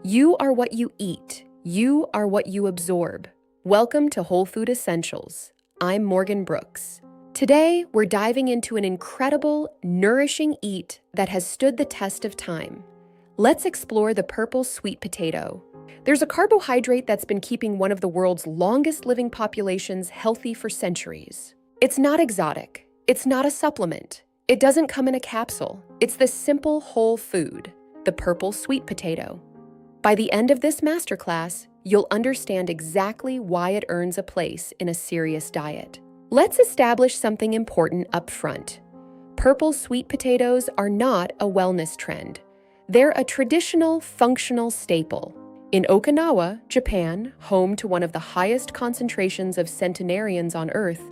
You are what you eat. You are what you absorb. Welcome to Wholefood Essentials. I'm Morgan Brooks. Today, we're diving into an incredible, nourishing eat that has stood the test of time. Let's explore the purple sweet potato. There's a carbohydrate that's been keeping one of the world's longest living populations healthy for centuries. It's not exotic. It's not a supplement. It doesn't come in a capsule. It's the simple whole food, the purple sweet potato. By the end of this masterclass, you'll understand exactly why it earns a place in a serious diet. Let's establish something important up front. Purple sweet potatoes are not a wellness trend. They're a traditional, functional staple. In Okinawa, Japan, home to one of the highest concentrations of centenarians on Earth,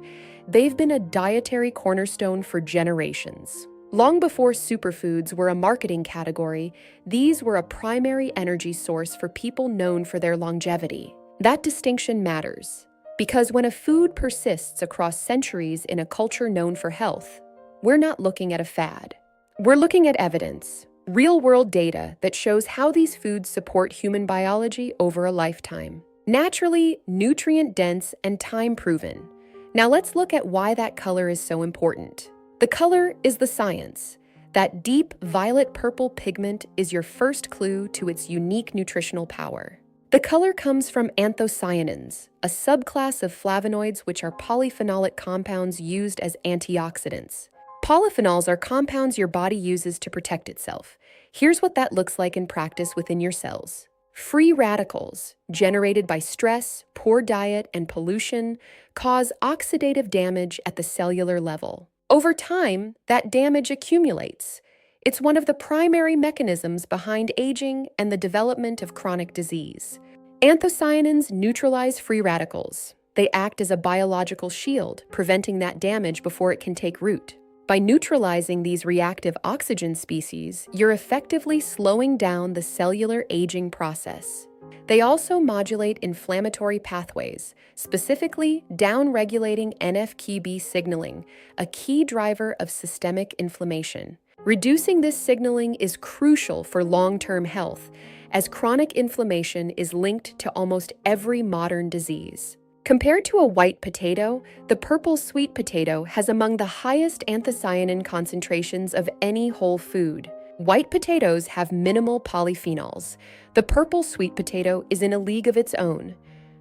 they've been a dietary cornerstone for generations. Long before superfoods were a marketing category, these were a primary energy source for people known for their longevity. That distinction matters, because when a food persists across centuries in a culture known for health, we're not looking at a fad. We're looking at evidence, real-world data that shows how these foods support human biology over a lifetime. Naturally, nutrient-dense and time-proven. Now let's look at why that color is so important. The color is the science. That deep violet-purple pigment is your first clue to its unique nutritional power. The color comes from anthocyanins, a subclass of flavonoids which are polyphenolic compounds used as antioxidants. Polyphenols are compounds your body uses to protect itself. Here's what that looks like in practice within your cells. Free radicals, generated by stress, poor diet, and pollution, cause oxidative damage at the cellular level. Over time, that damage accumulates. It's one of the primary mechanisms behind aging and the development of chronic disease. Anthocyanins neutralize free radicals. They act as a biological shield, preventing that damage before it can take root. By neutralizing these reactive oxygen species, you're effectively slowing down the cellular aging process. They also modulate inflammatory pathways, specifically down-regulating NF-κB signaling, a key driver of systemic inflammation. Reducing this signaling is crucial for long-term health, as chronic inflammation is linked to almost every modern disease. Compared to a white potato, the purple sweet potato has among the highest anthocyanin concentrations of any whole food. White potatoes have minimal polyphenols. The purple sweet potato is in a league of its own.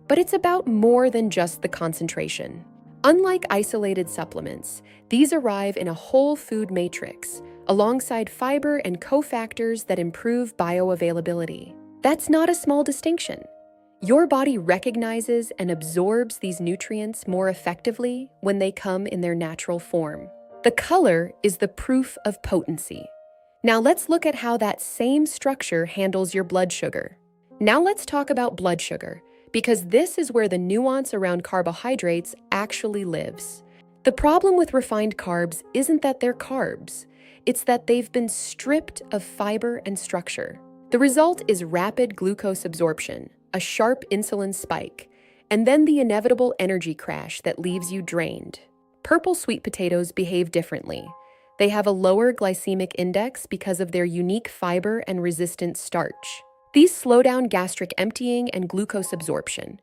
But it's about more than just the concentration. Unlike isolated supplements, these arrive in a whole food matrix, alongside fiber and cofactors that improve bioavailability. That's not a small distinction. Your body recognizes and absorbs these nutrients more effectively when they come in their natural form. The color is the proof of potency. Now let's look at how that same structure handles your blood sugar. Now let's talk about blood sugar, because this is where the nuance around carbohydrates actually lives. The problem with refined carbs isn't that they're carbs, it's that they've been stripped of fiber and structure. The result is rapid glucose absorption, a sharp insulin spike, and then the inevitable energy crash that leaves you drained. Purple sweet potatoes behave differently. They have a lower glycemic index because of their unique fiber and resistant starch. These slow down gastric emptying and glucose absorption.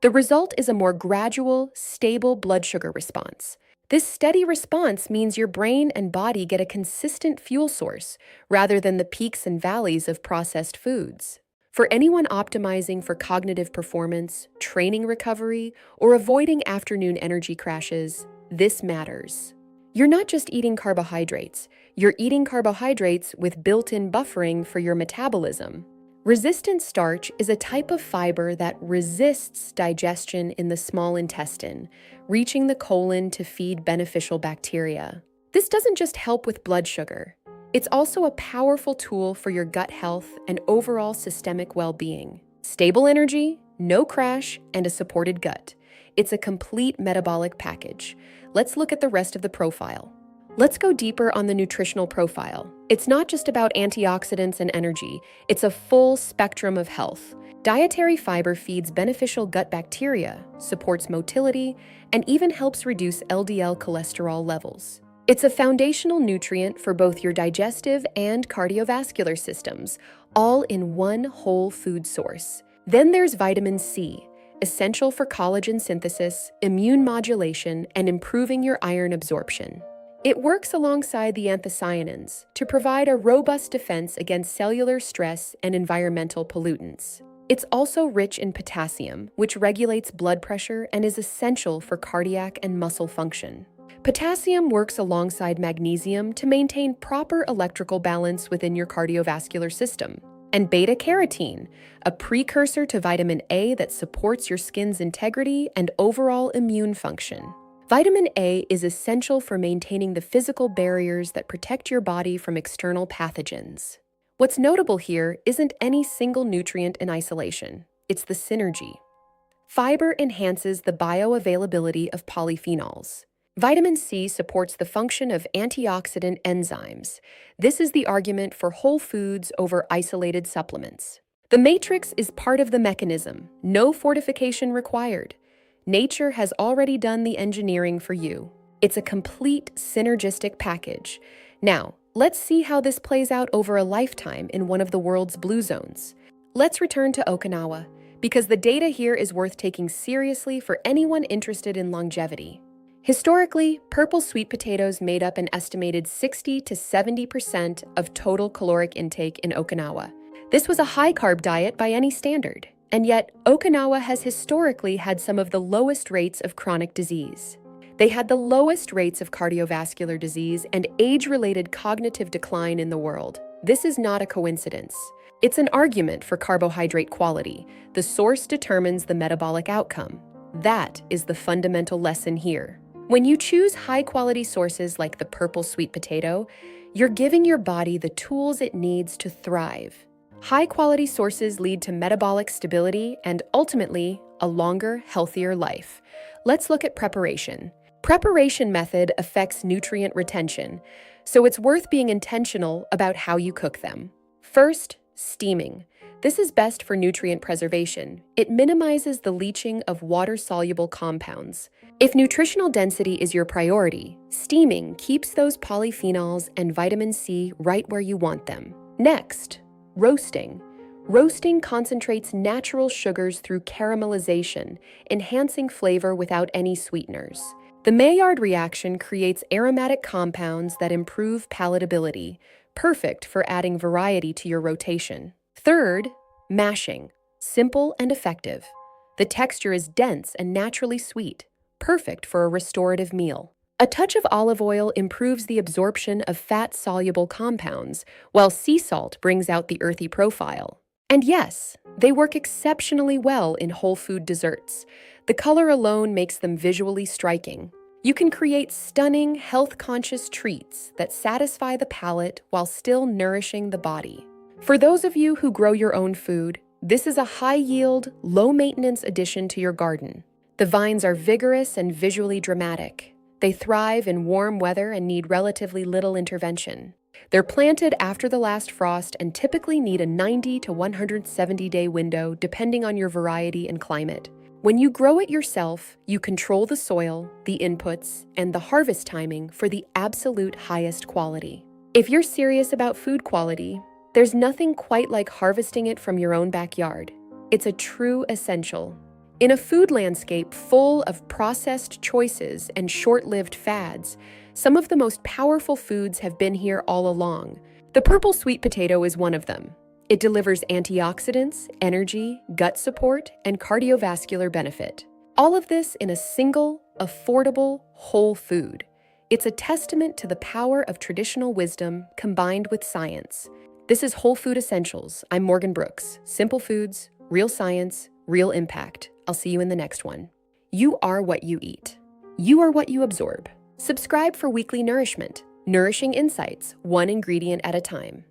The result is a more gradual, stable blood sugar response. This steady response means your brain and body get a consistent fuel source rather than the peaks and valleys of processed foods. For anyone optimizing for cognitive performance, training recovery, or avoiding afternoon energy crashes, this matters. You're not just eating carbohydrates, you're eating carbohydrates with built-in buffering for your metabolism. Resistant starch is a type of fiber that resists digestion in the small intestine, reaching the colon to feed beneficial bacteria. This doesn't just help with blood sugar. It's also a powerful tool for your gut health and overall systemic well-being. Stable energy, no crash, and a supported gut. It's a complete metabolic package. Let's look at the rest of the profile. Let's go deeper on the nutritional profile. It's not just about antioxidants and energy, it's a full spectrum of health. Dietary fiber feeds beneficial gut bacteria, supports motility, and even helps reduce LDL cholesterol levels. It's a foundational nutrient for both your digestive and cardiovascular systems, all in one whole food source. Then there's vitamin C, essential for collagen synthesis, immune modulation, and improving your iron absorption. It works alongside the anthocyanins to provide a robust defense against cellular stress and environmental pollutants. It's also rich in potassium, which regulates blood pressure and is essential for cardiac and muscle function. Potassium works alongside magnesium to maintain proper electrical balance within your cardiovascular system. And beta-carotene, a precursor to vitamin A that supports your skin's integrity and overall immune function. Vitamin A is essential for maintaining the physical barriers that protect your body from external pathogens. What's notable here isn't any single nutrient in isolation, it's the synergy. Fiber enhances the bioavailability of polyphenols. Vitamin C supports the function of antioxidant enzymes. This is the argument for whole foods over isolated supplements. The matrix is part of the mechanism, no fortification required. Nature has already done the engineering for you. It's a complete synergistic package. Now, let's see how this plays out over a lifetime in one of the world's blue zones. Let's return to Okinawa, because the data here is worth taking seriously for anyone interested in longevity. Historically, purple sweet potatoes made up an estimated 60 to 70% of total caloric intake in Okinawa. This was a high-carb diet by any standard. And yet, Okinawa has historically had some of the lowest rates of chronic disease. They had the lowest rates of cardiovascular disease and age-related cognitive decline in the world. This is not a coincidence. It's an argument for carbohydrate quality. The source determines the metabolic outcome. That is the fundamental lesson here. When you choose high-quality sources like the purple sweet potato, you're giving your body the tools it needs to thrive. High-quality sources lead to metabolic stability and, ultimately, a longer, healthier life. Let's look at preparation. Preparation method affects nutrient retention, so it's worth being intentional about how you cook them. First, steaming. This is best for nutrient preservation. It minimizes the leaching of water-soluble compounds. If nutritional density is your priority, steaming keeps those polyphenols and vitamin C right where you want them. Next, roasting. Roasting concentrates natural sugars through caramelization, enhancing flavor without any sweeteners. The Maillard reaction creates aromatic compounds that improve palatability, perfect for adding variety to your rotation. Third, mashing. Simple and effective. The texture is dense and naturally sweet, perfect for a restorative meal. A touch of olive oil improves the absorption of fat-soluble compounds, while sea salt brings out the earthy profile. And yes, they work exceptionally well in whole food desserts. The color alone makes them visually striking. You can create stunning, health-conscious treats that satisfy the palate while still nourishing the body. For those of you who grow your own food, this is a high-yield, low-maintenance addition to your garden. The vines are vigorous and visually dramatic. They thrive in warm weather and need relatively little intervention. They're planted after the last frost and typically need a 90 to 170-day window depending on your variety and climate. When you grow it yourself, you control the soil, the inputs, and the harvest timing for the absolute highest quality. If you're serious about food quality, there's nothing quite like harvesting it from your own backyard. It's a true essential. In a food landscape full of processed choices and short-lived fads, some of the most powerful foods have been here all along. The purple sweet potato is one of them. It delivers antioxidants, energy, gut support, and cardiovascular benefit. All of this in a single, affordable, whole food. It's a testament to the power of traditional wisdom combined with science. This is Wholefood Essentials. I'm Morgan Brooks. Simple foods, real science, real impact. I'll see you in the next one. You are what you eat. You are what you absorb. Subscribe for weekly nourishment, nourishing insights, one ingredient at a time.